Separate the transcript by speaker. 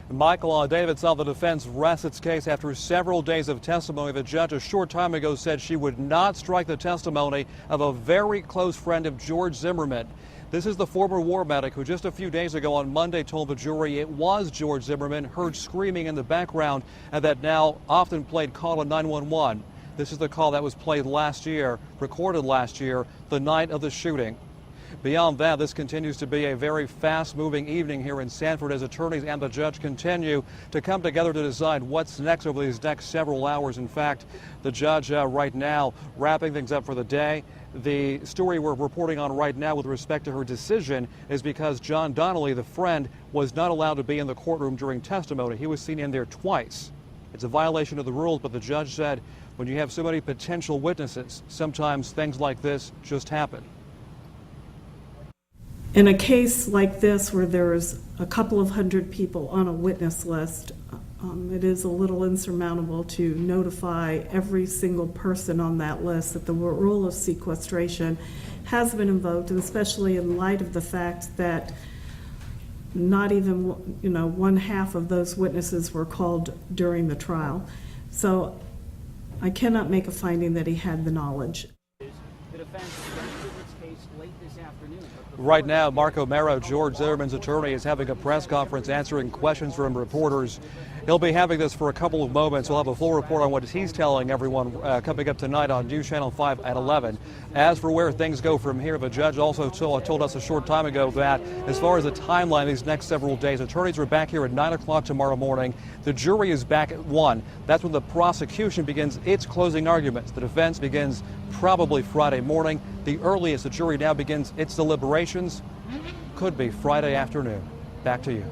Speaker 1: Michael Davidson, the defense rests its case after several days of testimony. The judge a short time ago said she would not strike the testimony of a very close friend of George Zimmerman. This is the former war medic who just a few days ago on Monday told the jury it was George Zimmerman heard screaming in the background and that now often played call to 911. This is the call that was played last year, recorded last year, the night of the shooting. Beyond that, this continues to be a very fast-moving evening here in Sanford as attorneys and the judge continue to come together to decide what's next over these next several hours. In fact, the judge right now wrapping things up for the day. The story we're reporting on right now with respect to her decision is because John Donnelly, the friend, was not allowed to be in the courtroom during testimony. He was seen in there twice. It's a violation of the rules, but the judge said when you have so many potential witnesses, sometimes things like this just happen.
Speaker 2: In a case like this where there's a couple of hundred people on a witness list, it is a little insurmountable to notify every single person on that list that the rule of sequestration has been invoked, and especially in light of the fact that not even, one half of those witnesses were called during the trial. So I cannot make a finding that he had the knowledge.
Speaker 3: The defense presented its case late this afternoon.
Speaker 1: Right now, Marco Mero, George Zimmerman's attorney, is having a press conference answering questions from reporters. He'll be having this for a couple of moments. We'll have a full report on what he's telling everyone coming up tonight on News Channel 5 at 11. As for where things go from here, the judge also told us a short time ago that as far as the timeline these next several days, attorneys are back here at 9 o'clock tomorrow morning. The jury is back at 1. That's when the prosecution begins its closing arguments. The defense begins probably Friday morning. The earliest the jury now begins its deliberations could be Friday afternoon. Back to you.